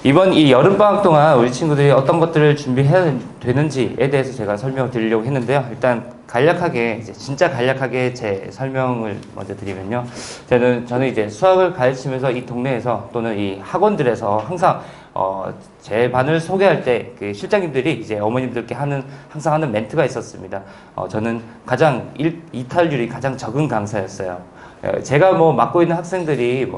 이번 이 여름방학 동안 우리 친구들이 어떤 것들을 준비해야 되는지에 대해서 제가 설명을 드리려고 했는데요. 일단 간략하게, 진짜 간략하게 제 설명을 먼저 드리면요. 저는 이제 수학을 가르치면서 이 동네에서 또는 이 학원들에서 항상 제 반을 소개할 때 그 실장님들이 이제 어머님들께 항상 하는 멘트가 있었습니다. 저는 가장 이탈률이 가장 적은 강사였어요. 제가 뭐 맡고 있는 학생들이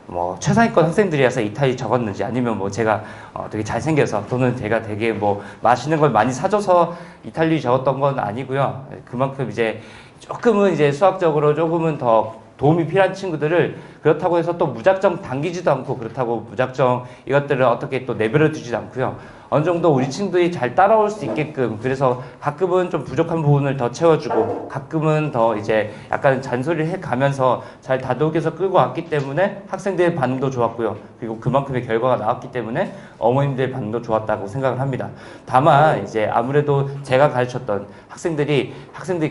뭐 최상위권 학생들이라서 이탈이 적었는지 아니면 뭐 제가 되게 잘생겨서 또는 제가 되게 뭐 맛있는 걸 많이 사줘서 이탈률이 적었던 건 아니고요. 그만큼 이제 조금은 이제 수학적으로 조금은 더 도움이 필요한 친구들을 그렇다고 해서 또 무작정 당기지도 않고 그렇다고 무작정 이것들을 어떻게 또 내버려 두지도 않고요. 어느 정도 우리 친구들이 잘 따라올 수 있게끔 그래서 가끔은 좀 부족한 부분을 더 채워주고 가끔은 더 이제 약간 잔소리를 해가면서 잘 다독여서 끌고 왔기 때문에 학생들의 반응도 좋았고요. 그리고 그만큼의 결과가 나왔기 때문에 어머님들의 반응도 좋았다고 생각을 합니다. 다만 이제 아무래도 제가 가르쳤던 학생들이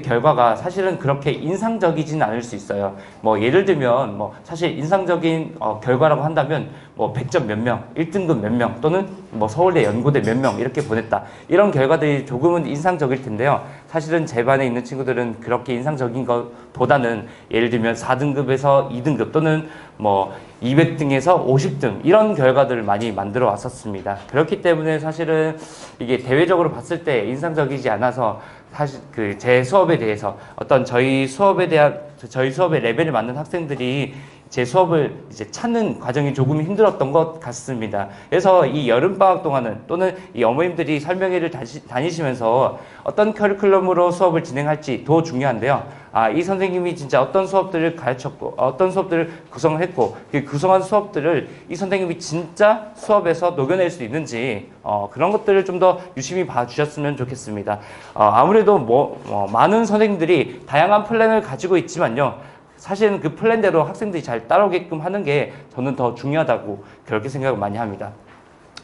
결과가 사실은 그렇게 인상적이진 않을 수 있어요. 뭐 예를 들면 뭐 사실 인상적인 결과라고 한다면 뭐 100점 몇 명, 1등급 몇 명 또는 뭐 서울대 연고대 몇 명 이렇게 보냈다. 이런 결과들이 조금은 인상적일 텐데요. 사실은 제 반에 있는 친구들은 그렇게 인상적인 것보다는 예를 들면 4등급에서 2등급 또는 뭐 200등에서 50등 이런 결과들을 많이 만들어 왔었습니다. 그렇기 때문에 사실은 이게 대외적으로 봤을 때 인상적이지 않아서 사실 그 제 수업에 대해서 저희 수업의 레벨을 맞는 학생들이 제 수업을 이제 찾는 과정이 조금 힘들었던 것 같습니다. 그래서 이 여름방학 동안은 또는 이 어머님들이 설명회를 다니시면서 어떤 커리큘럼으로 수업을 진행할지 더 중요한데요. 이 선생님이 진짜 어떤 수업들을 가르쳤고 어떤 수업들을 구성을 했고 그 구성한 수업들을 이 선생님이 진짜 수업에서 녹여낼 수 있는지 그런 것들을 좀 더 유심히 봐주셨으면 좋겠습니다. 아무래도 많은 선생님들이 다양한 플랜을 가지고 있지만요. 사실은 그 플랜대로 학생들이 잘 따라오게끔 하는 게 저는 더 중요하다고 그렇게 생각을 많이 합니다.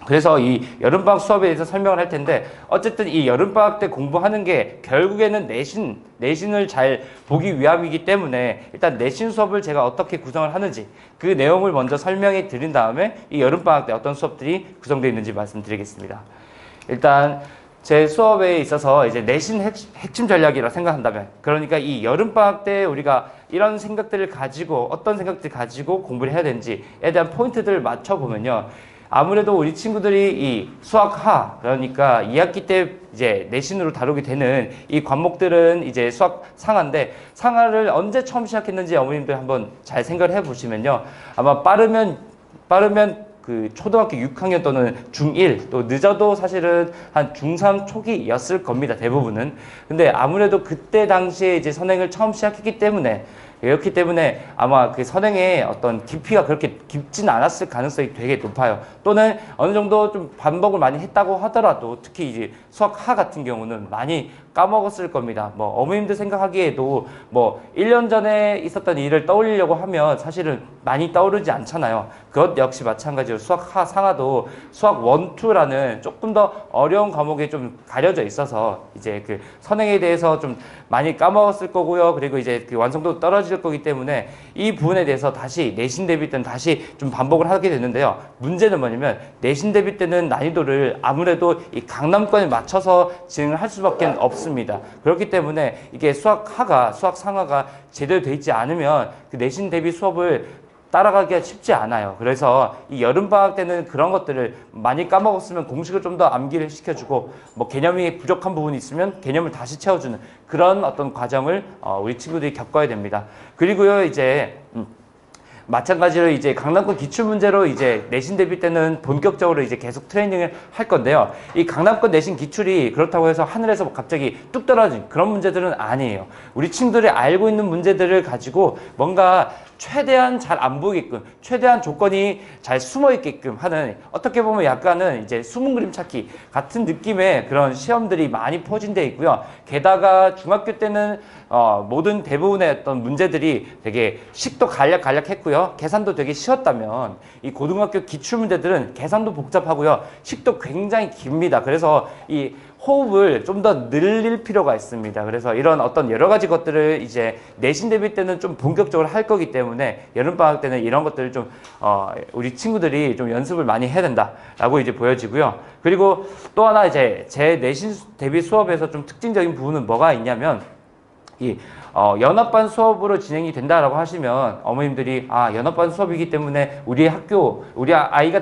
그래서 이 여름방학 수업에 대해서 설명을 할 텐데 어쨌든 이 여름방학 때 공부하는 게 결국에는 내신을 잘 보기 위함이기 때문에 일단 내신 수업을 제가 어떻게 구성을 하는지 그 내용을 먼저 설명해 드린 다음에 이 여름방학 때 어떤 수업들이 구성되어 있는지 말씀드리겠습니다. 일단 제 수업에 있어서 이제 내신 핵심 전략이라고 생각한다면 그러니까 이 여름방학 때 우리가 이런 생각들을 가지고 어떤 생각들을 가지고 공부를 해야 되는지에 대한 포인트들을 맞춰보면요. 아무래도 우리 친구들이 이 수학하 그러니까 2학기 때 이제 내신으로 다루게 되는 이 과목들은 이제 수학 상하인데 상하를 언제 처음 시작했는지 어머님들 한번 잘 생각을 해보시면요. 아마 빠르면 그 초등학교 6학년 또는 중1 또 늦어도 사실은 한 중3 초기였을 겁니다. 대부분은. 근데 아무래도 그때 당시에 이제 선행을 처음 시작했기 때문에 그렇기 때문에 아마 그 선행의 어떤 깊이가 그렇게 깊진 않았을 가능성이 되게 높아요. 또는 어느 정도 좀 반복을 많이 했다고 하더라도 특히 이제 수학하 같은 경우는 많이 까먹었을 겁니다. 뭐 어머님들 생각하기에도 뭐 1년 전에 있었던 일을 떠올리려고 하면 사실은 많이 떠오르지 않잖아요. 그것 역시 마찬가지로 수학하 상하도 수학 1, 2라는 조금 더 어려운 과목에 좀 가려져 있어서 이제 그 선행에 대해서 좀 많이 까먹었을 거고요. 그리고 이제 그 완성도 떨어질 거기 때문에 이 부분에 대해서 다시 내신 대비 때는 다시 좀 반복을 하게 되는데요. 문제는 뭐냐면 내신 대비 때는 난이도를 아무래도 이 강남권에 맞춰서 진행을 할 수밖에 없습니다. 그렇기 때문에 이게 수학 상하가 제대로 되어 있지 않으면 그 내신 대비 수업을 따라가기가 쉽지 않아요. 그래서 이 여름방학 때는 그런 것들을 많이 까먹었으면 공식을 좀 더 암기를 시켜주고 뭐 개념이 부족한 부분이 있으면 개념을 다시 채워주는 그런 어떤 과정을 우리 친구들이 겪어야 됩니다. 그리고요 이제 마찬가지로 이제 강남권 기출문제로 이제 내신 대비 때는 본격적으로 이제 계속 트레이닝을 할 건데요. 이 강남권 내신 기출이 그렇다고 해서 하늘에서 갑자기 뚝 떨어진 그런 문제들은 아니에요. 우리 친구들이 알고 있는 문제들을 가지고 뭔가 최대한 잘 안 보이게끔, 최대한 조건이 잘 숨어 있게끔 하는 어떻게 보면 약간은 이제 숨은 그림 찾기 같은 느낌의 그런 시험들이 많이 포진되어 있고요. 게다가 중학교 때는 모든 대부분의 어떤 문제들이 되게 식도 간략했고요. 계산도 되게 쉬웠다면 이 고등학교 기출 문제들은 계산도 복잡하고요. 식도 굉장히 깁니다. 그래서 이 호흡을 좀 더 늘릴 필요가 있습니다. 그래서 이런 어떤 여러 가지 것들을 이제 내신 대비 때는 좀 본격적으로 할 거기 때문에 여름방학 때는 이런 것들을 좀 우리 친구들이 좀 연습을 많이 해야 된다라고 이제 보여지고요. 그리고 또 하나 이제 제 내신 대비 수업에서 좀 특징적인 부분은 뭐가 있냐면 연합반 수업으로 진행이 된다라고 하시면 어머님들이 연합반 수업이기 때문에 우리 아이가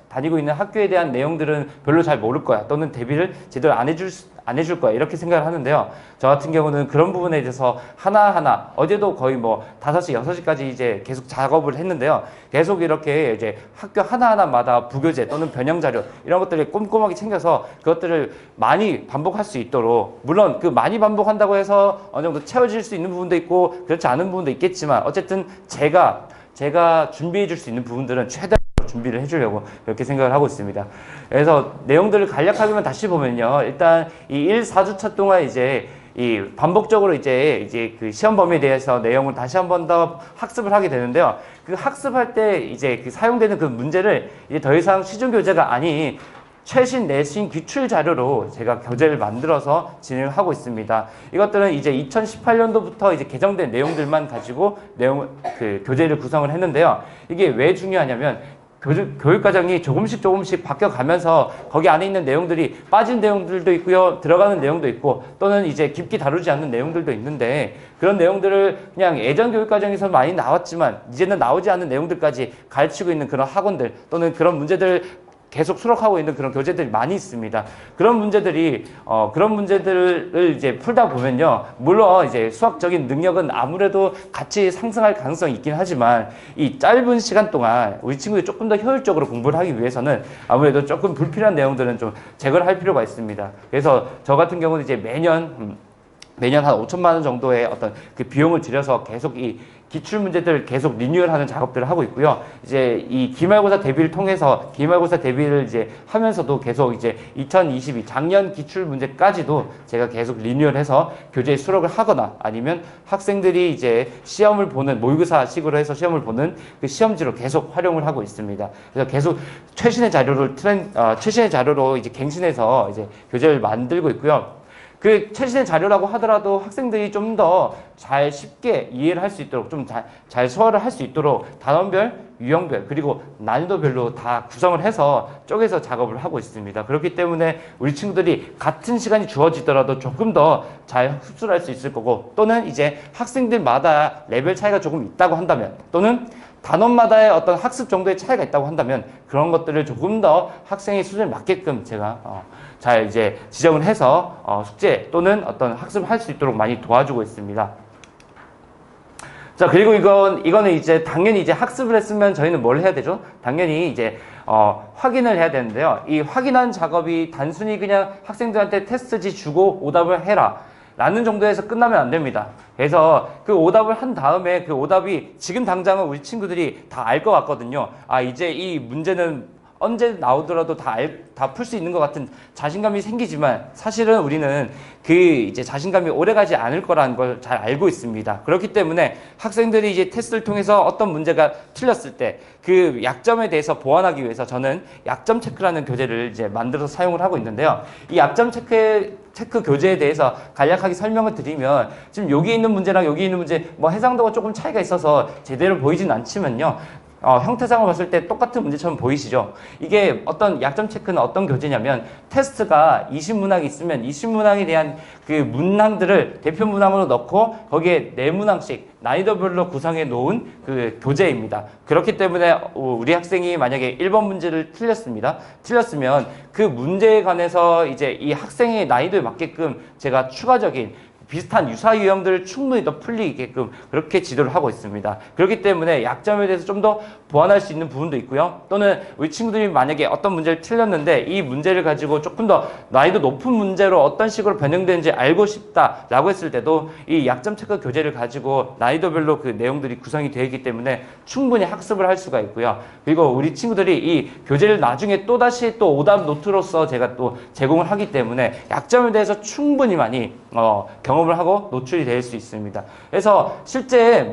다니고 있는 학교에 대한 내용들은 별로 잘 모를 거야. 또는 대비를 제대로 안 해줄 거야. 이렇게 생각을 하는데요. 저 같은 경우는 그런 부분에 대해서 하나하나, 어제도 거의 뭐 5시, 6시까지 이제 계속 작업을 했는데요. 계속 이렇게 이제 학교 하나하나마다 부교재 또는 변형 자료, 이런 것들을 꼼꼼하게 챙겨서 그것들을 많이 반복할 수 있도록, 물론 그 많이 반복한다고 해서 어느 정도 채워질 수 있는 부분도 있고, 그렇지 않은 부분도 있겠지만, 어쨌든 제가 준비해 줄 수 있는 부분들은 최대한 준비를 해주려고 그렇게 생각을 하고 있습니다. 그래서 내용들을 간략하게만 다시 보면요. 일단 이 1, 4주차 동안 이제 이 반복적으로 이제 그 시험 범위에 대해서 내용을 다시 한 번 더 학습을 하게 되는데요. 그 학습할 때 이제 그 사용되는 그 문제를 이제 더 이상 시중 교재가 아닌 최신 내신 기출 자료로 제가 교재를 만들어서 진행을 하고 있습니다. 이것들은 이제 2018년도부터 이제 개정된 내용들만 가지고 교재를 구성을 했는데요. 이게 왜 중요하냐면 교육과정이 조금씩 바뀌어가면서 거기 안에 있는 내용들이 빠진 내용들도 있고요. 들어가는 내용도 있고 또는 이제 깊게 다루지 않는 내용들도 있는데 그런 내용들을 그냥 예전 교육과정에서 많이 나왔지만 이제는 나오지 않는 내용들까지 가르치고 있는 그런 학원들 또는 그런 문제들 계속 수록하고 있는 그런 교재들이 많이 있습니다. 그런 문제들을 이제 풀다 보면요. 물론 이제 수학적인 능력은 아무래도 같이 상승할 가능성이 있긴 하지만 이 짧은 시간 동안 우리 친구들이 조금 더 효율적으로 공부를 하기 위해서는 아무래도 조금 불필요한 내용들은 좀 제거를 할 필요가 있습니다. 그래서 저 같은 경우는 이제 매년 한 5천만 원 정도의 어떤 그 비용을 들여서 계속 이 기출 문제들을 계속 리뉴얼하는 작업들을 하고 있고요. 이제 이 기말고사 대비를 통해서 기말고사 대비를 이제 하면서도 계속 이제 2022 작년 기출 문제까지도 제가 계속 리뉴얼해서 교재에 수록을 하거나 아니면 학생들이 이제 시험을 보는 모의고사식으로 해서 시험을 보는 그 시험지로 계속 활용을 하고 있습니다. 그래서 계속 최신의 자료로 이제 갱신해서 이제 교재를 만들고 있고요. 그 최신의 자료라고 하더라도 학생들이 좀 더 잘 쉽게 이해를 할 수 있도록 좀 잘 소화를 할 수 있도록 단원별, 유형별 그리고 난이도별로 다 구성을 해서 쪼개서 작업을 하고 있습니다. 그렇기 때문에 우리 친구들이 같은 시간이 주어지더라도 조금 더 잘 흡수를 할 수 있을 거고 또는 이제 학생들마다 레벨 차이가 조금 있다고 한다면 또는 단원마다의 어떤 학습 정도의 차이가 있다고 한다면 그런 것들을 조금 더 학생의 수준에 맞게끔 제가 잘 이제 지정을 해서 숙제 또는 어떤 학습을 할 수 있도록 많이 도와주고 있습니다. 자, 그리고 이거는 이제 당연히 이제 학습을 했으면 저희는 뭘 해야 되죠? 당연히 이제 확인을 해야 되는데요. 이 확인한 작업이 단순히 그냥 학생들한테 테스트지 주고 오답을 해라 라는 정도에서 끝나면 안 됩니다. 그래서 그 오답을 한 다음에 그 오답이 지금 당장은 우리 친구들이 다 알 것 같거든요. 이제 이 문제는 언제 나오더라도 다 풀 수 있는 것 같은 자신감이 생기지만 사실은 우리는 그 이제 자신감이 오래가지 않을 거라는 걸 잘 알고 있습니다. 그렇기 때문에 학생들이 이제 테스트를 통해서 어떤 문제가 틀렸을 때 그 약점에 대해서 보완하기 위해서 저는 약점 체크라는 교재를 이제 만들어서 사용을 하고 있는데요. 이 약점 체크 교재에 대해서 간략하게 설명을 드리면 지금 여기 있는 문제랑 여기 있는 문제 뭐 해상도가 조금 차이가 있어서 제대로 보이진 않지만요. 형태상을 봤을 때 똑같은 문제처럼 보이시죠? 이게 어떤 약점 체크는 어떤 교재냐면 테스트가 20문항이 있으면 20문항에 대한 그 문항들을 대표 문항으로 넣고 거기에 4문항씩 난이도별로 구성해 놓은 그 교재입니다. 그렇기 때문에 우리 학생이 만약에 1번 문제를 틀렸으면 그 문제에 관해서 이제 이 학생의 난이도에 맞게끔 제가 추가적인 비슷한 유사 유형들을 충분히 더 풀리게끔 그렇게 지도를 하고 있습니다. 그렇기 때문에 약점에 대해서 좀 더 보완할 수 있는 부분도 있고요. 또는 우리 친구들이 만약에 어떤 문제를 틀렸는데 이 문제를 가지고 조금 더 난이도 높은 문제로 어떤 식으로 변형되는지 알고 싶다라고 했을 때도 이 약점 체크 교재를 가지고 난이도별로 그 내용들이 구성이 되어 있기 때문에 충분히 학습을 할 수가 있고요. 그리고 우리 친구들이 이 교재를 나중에 또다시 또 오답 노트로서 제가 또 제공을 하기 때문에 약점에 대해서 충분히 많이 경험을 하고 노출이 될 수 있습니다. 그래서 실제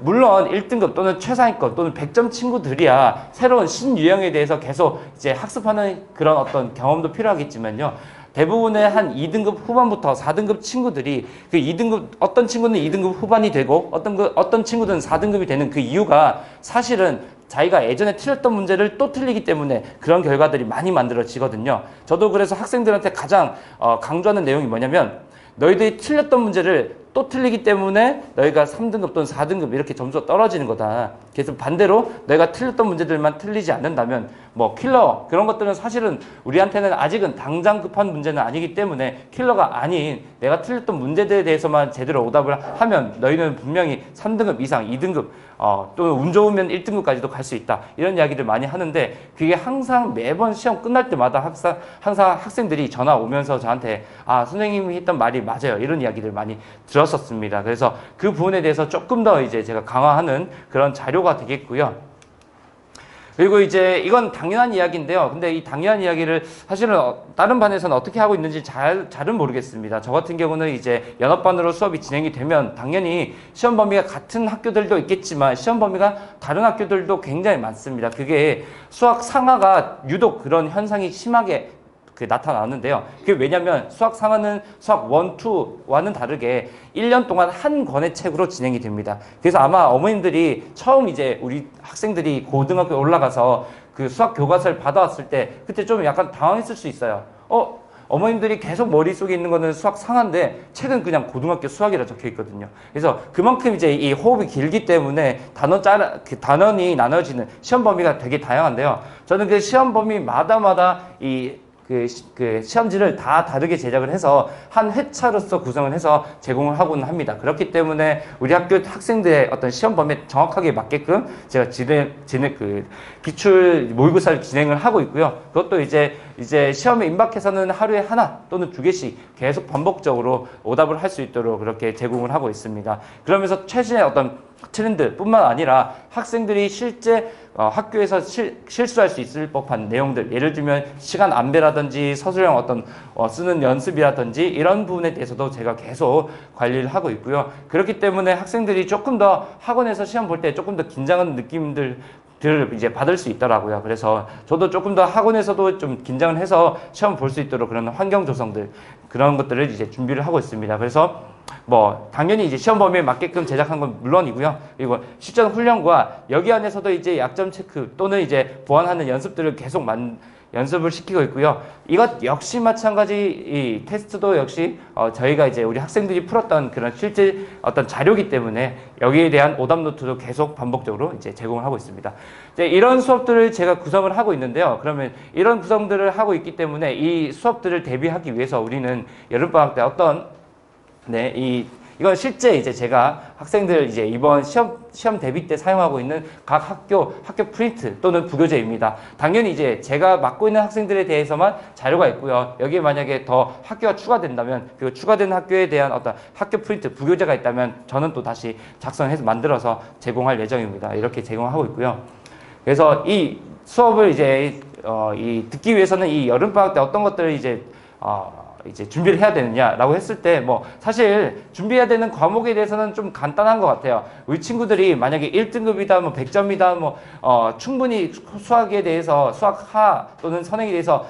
물론 1등급 또는 최상위권 또는 100점 친구들이야 새로운 신유형에 대해서 계속 이제 학습하는 그런 어떤 경험도 필요하겠지만요. 대부분의 한 2등급 후반부터 4등급 친구들이 그 2등급 어떤 친구는 2등급 후반이 되고 어떤 친구들은 4등급이 되는 그 이유가 사실은 자기가 예전에 틀렸던 문제를 또 틀리기 때문에 그런 결과들이 많이 만들어지거든요. 저도 그래서 학생들한테 가장 강조하는 내용이 뭐냐면 너희들이 틀렸던 문제를 또 틀리기 때문에 너희가 3등급 또는 4등급 이렇게 점수가 떨어지는 거다. 그래서 반대로 너희가 틀렸던 문제들만 틀리지 않는다면 뭐 킬러 그런 것들은 사실은 우리한테는 아직은 당장 급한 문제는 아니기 때문에 킬러가 아닌 내가 틀렸던 문제들에 대해서만 제대로 오답을 하면 너희는 분명히 3등급 이상 2등급 또는 운 좋으면 1등급까지도 갈 수 있다. 이런 이야기를 많이 하는데 그게 항상 매번 시험 끝날 때마다 항상 학생들이 전화 오면서 저한테 선생님이 했던 말이 맞아요. 이런 이야기를 많이 들었었습니다. 그래서 그 부분에 대해서 조금 더 이제 제가 강화하는 그런 자료가 되겠고요. 그리고 이제 이건 당연한 이야기인데요. 근데 이 당연한 이야기를 사실은 다른 반에서는 어떻게 하고 있는지 잘은 모르겠습니다. 저 같은 경우는 이제 연합반으로 수업이 진행이 되면 당연히 시험 범위가 같은 학교들도 있겠지만 시험 범위가 다른 학교들도 굉장히 많습니다. 그게 수학 상하가 유독 그런 현상이 심하게 나타나는데요. 그게 왜냐면 수학 상하는 수학 1, 2와는 다르게 1년 동안 한 권의 책으로 진행이 됩니다. 그래서 아마 어머님들이 처음 이제 우리 학생들이 고등학교에 올라가서 그 수학 교과서를 받아왔을 때 그때 좀 약간 당황했을 수 있어요. 어머님들이 계속 머릿속에 있는 거는 수학 상한데 책은 그냥 고등학교 수학이라 적혀 있거든요. 그래서 그만큼 이제 이 호흡이 길기 때문에 단원이 나눠지는 시험 범위가 되게 다양한데요. 저는 그 시험 범위마다 그 시험지를 다 다르게 제작을 해서 한 회차로서 구성을 해서 제공을 하고는 합니다. 그렇기 때문에 우리 학교 학생들의 어떤 시험 범위에 정확하게 맞게끔 제가 기출 모의고사를 진행을 하고 있고요. 그것도 이제 시험에 임박해서는 하루에 하나 또는 2개씩 계속 반복적으로 오답을 할 수 있도록 그렇게 제공을 하고 있습니다. 그러면서 최신의 어떤 트렌드뿐만 아니라 학생들이 실제 학교에서 실수할 수 있을 법한 내용들, 예를 들면 시간 안배라든지 서술형 어떤 쓰는 연습이라든지 이런 부분에 대해서도 제가 계속 관리를 하고 있고요. 그렇기 때문에 학생들이 조금 더 학원에서 시험 볼 때 조금 더 긴장하는 느낌들을 이제 받을 수 있더라고요. 그래서 저도 조금 더 학원에서도 좀 긴장을 해서 시험 볼 수 있도록 그런 환경 조성들 그런 것들을 이제 준비를 하고 있습니다. 그래서 당연히 이제 시험 범위에 맞게끔 제작한 건 물론이고요. 그리고 실전 훈련과 여기 안에서도 이제 약점 체크 또는 이제 보완하는 연습들을 계속 연습을 시키고 있고요. 이것 역시 마찬가지 이 테스트도 역시 저희가 이제 우리 학생들이 풀었던 그런 실제 어떤 자료이기 때문에 여기에 대한 오답 노트도 계속 반복적으로 이제 제공을 하고 있습니다. 이제 이런 수업들을 제가 구성을 하고 있는데요. 그러면 이런 구성들을 하고 있기 때문에 이 수업들을 대비하기 위해서 우리는 여름방학 때 이건 실제 이제 제가 학생들 이제 이번 시험 대비 때 사용하고 있는 각 학교 프린트 또는 부교재입니다. 당연히 이제 제가 맡고 있는 학생들에 대해서만 자료가 있고요. 여기에 만약에 더 학교가 추가된다면 그리고 추가된 학교에 대한 어떤 학교 프린트 부교재가 있다면 저는 또 다시 작성해서 만들어서 제공할 예정입니다. 이렇게 제공하고 있고요. 그래서 이 수업을 이제 듣기 위해서는 이 여름방학 때 어떤 것들을 이제 준비를 해야 되느냐라고 했을 때 사실 준비해야 되는 과목에 대해서는 좀 간단한 것 같아요. 우리 친구들이 만약에 1등급이다 100점이다 충분히 수학에 대해서 수학하 또는 선행에 대해서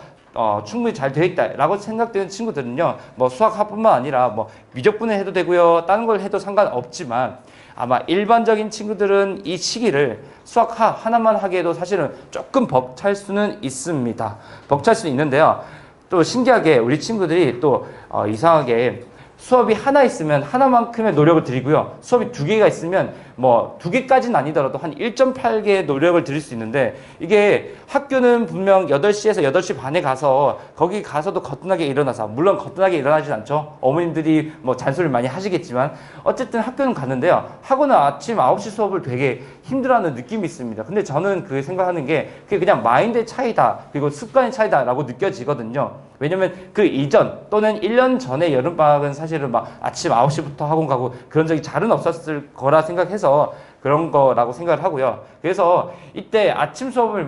충분히 잘 되어 있다라고 생각되는 친구들은요. 수학하뿐만 아니라 미적분을 해도 되고요. 다른 걸 해도 상관없지만 아마 일반적인 친구들은 이 시기를 수학하 하나만 하기에도 사실은 조금 벅찰 수는 있습니다. 벅찰 수는 있는데요. 또 신기하게 우리 친구들이 또 이상하게 수업이 하나 있으면 하나만큼의 노력을 들이고요. 수업이 2개가 있으면 2개까지는 아니더라도 한 1.8개의 노력을 들일 수 있는데 이게 학교는 분명 8시에서 8시 반에 가서 거기 가서도 거뜬하게 일어나서 물론 거뜬하게 일어나진 않죠. 어머님들이 잔소리를 많이 하시겠지만 어쨌든 학교는 갔는데요. 학원은 아침 9시 수업을 되게 힘들어하는 느낌이 있습니다. 근데 저는 그 생각하는 게 그게 그냥 마인드의 차이다. 그리고 습관의 차이다라고 느껴지거든요. 왜냐면 그 이전 또는 1년 전에 여름방학은 사실은 아침 9시부터 학원 가고 그런 적이 잘은 없었을 거라 생각해서 해서 그런 거라고 생각을 하고요. 그래서 이때 아침 수업을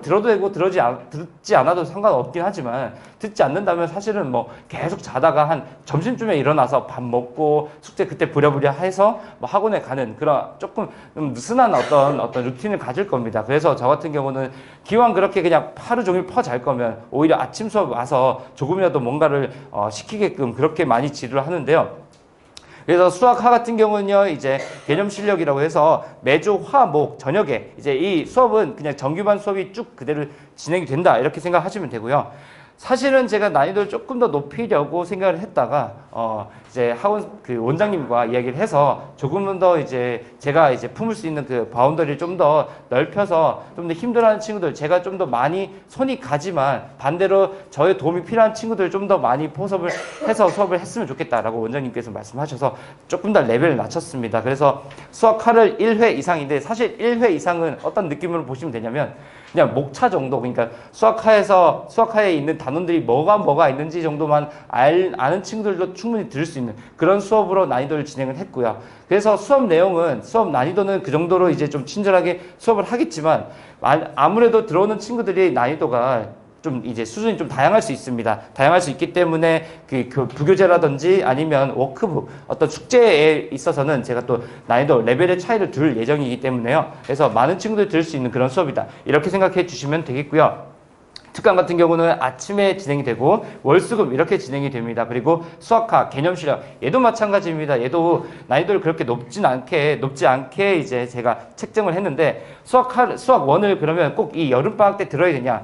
들어도 되고 듣지 않아도 상관없긴 하지만 듣지 않는다면 사실은 뭐 계속 자다가 한 점심쯤에 일어나서 밥 먹고 숙제 그때 부랴부랴 해서 뭐 학원에 가는 그런 조금 느슨한 어떤 루틴을 가질 겁니다. 그래서 저 같은 경우는 기왕 그렇게 그냥 하루 종일 잘 거면 오히려 아침 수업 와서 조금이라도 뭔가를 시키게끔 그렇게 많이 지도를 하는데요. 그래서 수학화 같은 경우는요, 이제 개념 실력이라고 해서 매주 화, 목, 저녁에 이제 이 수업은 그냥 정규반 수업이 쭉 그대로 진행이 된다. 이렇게 생각하시면 되고요. 사실은 제가 난이도를 조금 더 높이려고 생각을 했다가 이제 학원 그 원장님과 이야기를 해서 조금은 더 이제 제가 이제 품을 수 있는 그 바운더리를 좀 더 넓혀서 좀 더 힘들어하는 친구들, 제가 좀 더 많이 손이 가지만 반대로 저의 도움이 필요한 친구들 좀 더 많이 포섭을 해서 수업을 했으면 좋겠다라고 원장님께서 말씀하셔서 조금 더 레벨을 낮췄습니다. 그래서 수학화를 1회 이상인데 사실 1회 이상은 어떤 느낌으로 보시면 되냐면 그냥 목차 정도, 그러니까 수학화에 있는 단원들이 뭐가 있는지 정도만 아는 친구들도 충분히 들을 수 있는 그런 수업으로 난이도를 진행을 했고요. 그래서 수업 난이도는 그 정도로 이제 좀 친절하게 수업을 하겠지만 아무래도 들어오는 친구들이 난이도가 좀 이제 수준이 좀 다양할 수 있습니다. 다양할 수 있기 때문에 그 부교재라든지 아니면 워크북 어떤 숙제에 있어서는 제가 또 난이도 레벨의 차이를 둘 예정이기 때문에요. 그래서 많은 친구들이 들을 수 있는 그런 수업이다. 이렇게 생각해 주시면 되겠고요. 특강 같은 경우는 아침에 진행이 되고 월수금 이렇게 진행이 됩니다. 그리고 수학화, 개념 실력 얘도 마찬가지입니다. 얘도 난이도를 그렇게 높지 않게 이제 제가 책정을 했는데 수학 1을 그러면 꼭 이 여름방학 때 들어야 되냐?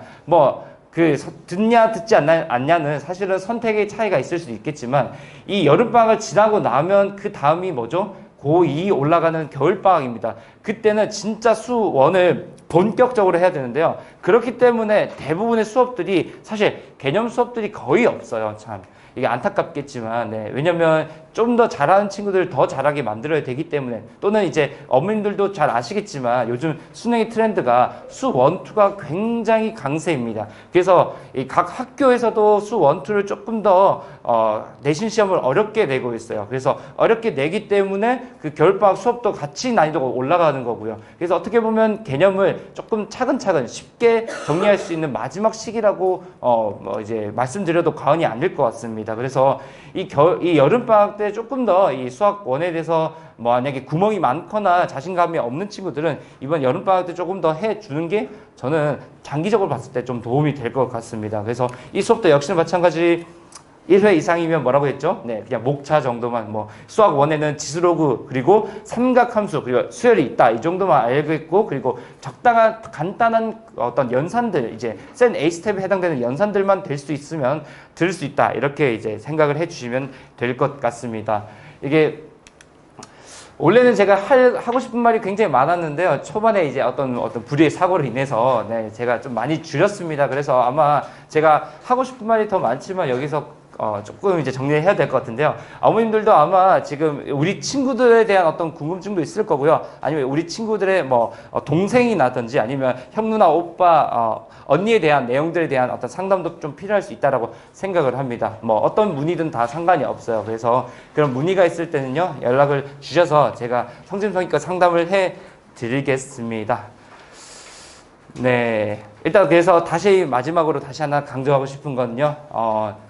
듣냐 듣지 않냐는 사실은 선택의 차이가 있을 수도 있겠지만 이 여름방학을 지나고 나면 그 다음이 뭐죠? 고2 올라가는 겨울방학입니다. 그때는 진짜 수1을 본격적으로 해야 되는데요. 그렇기 때문에 대부분의 수업들이 사실 개념 수업들이 거의 없어요. 참 이게 안타깝겠지만 왜냐면 좀 더 잘하는 친구들을 더 잘하게 만들어야 되기 때문에 또는 이제 어머님들도 잘 아시겠지만 요즘 수능의 트렌드가 수 1, 2가 굉장히 강세입니다. 그래서 이 각 학교에서도 수 1, 2를 조금 더 내신 시험을 어렵게 내고 있어요. 그래서 어렵게 내기 때문에 그 겨울방학 수업도 같이 난이도가 올라가는 거고요. 그래서 어떻게 보면 개념을 조금 차근차근 쉽게 정리할 수 있는 마지막 시기라고 이제 말씀드려도 과언이 아닐 것 같습니다. 그래서 이 여름방학 때 조금 더 이 수학 1에 대해서 만약에 구멍이 많거나 자신감이 없는 친구들은 이번 여름방학 때 조금 더 해주는 게 저는 장기적으로 봤을 때 좀 도움이 될 것 같습니다. 그래서 이 수업도 역시나 마찬가지 1회 이상이면 뭐라고 했죠? 그냥 목차 정도만 수학 1에는 지수로그 그리고 삼각함수 그리고 수열이 있다 이 정도만 알고 있고 그리고 적당한 간단한 어떤 연산들 이제 센 A 스텝에 해당되는 연산들만 될 수 있으면 들을 수 있다 이렇게 이제 생각을 해주시면 될 것 같습니다. 이게 원래는 제가 하고 싶은 말이 굉장히 많았는데요. 초반에 이제 어떤 불의의 사고로 인해서 제가 좀 많이 줄였습니다. 그래서 아마 제가 하고 싶은 말이 더 많지만 여기서 조금 이제 정리해야 될 것 같은데요. 어머님들도 아마 지금 우리 친구들에 대한 어떤 궁금증도 있을 거고요. 아니면 우리 친구들의 동생이나든지 아니면 형, 누나, 오빠, 언니에 대한 내용들에 대한 어떤 상담도 좀 필요할 수 있다라고 생각을 합니다. 어떤 문의든 다 상관이 없어요. 그래서 그런 문의가 있을 때는요, 연락을 주셔서 제가 성심성의껏 상담을 해 드리겠습니다. 일단 그래서 마지막으로 다시 하나 강조하고 싶은 건요.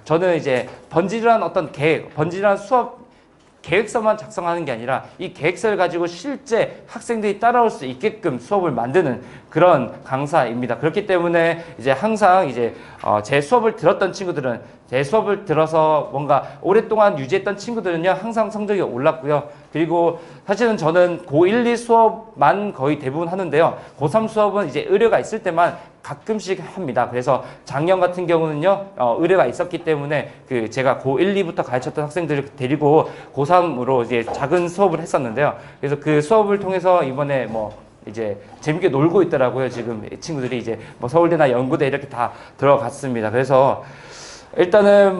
저는 이제 번지르한 번지르한 수업 계획서만 작성하는 게 아니라 이 계획서를 가지고 실제 학생들이 따라올 수 있게끔 수업을 만드는 그런 강사입니다. 그렇기 때문에 이제 항상 이제 제 수업을 들었던 친구들은 제 수업을 들어서 뭔가 오랫동안 유지했던 친구들은요 항상 성적이 올랐고요. 그리고 사실은 저는 고1, 2 수업만 거의 대부분 하는데요. 고3 수업은 이제 의뢰가 있을 때만 가끔씩 합니다. 그래서 작년 같은 경우는요 의뢰가 있었기 때문에 제가 고1, 2부터 가르쳤던 학생들을 데리고 고3으로 이제 작은 수업을 했었는데요. 그래서 그 수업을 통해서 이번에 이제 재밌게 놀고 있더라고요. 지금 친구들이 이제 서울대나 연구대 이렇게 다 들어갔습니다. 그래서 일단은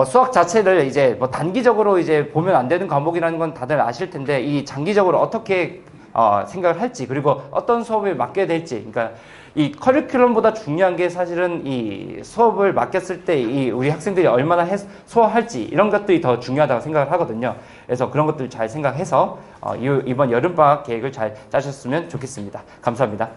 수학 자체를 이제 단기적으로 이제 보면 안 되는 과목이라는 건 다들 아실 텐데 이 장기적으로 어떻게 생각을 할지, 그리고 어떤 수업을 맡게 될지. 그러니까 이 커리큘럼보다 중요한 게 사실은 이 수업을 맡겼을 때 이 우리 학생들이 얼마나 소화할지, 이런 것들이 더 중요하다고 생각을 하거든요. 그래서 그런 것들 잘 생각해서 이번 여름방학 계획을 잘 짜셨으면 좋겠습니다. 감사합니다.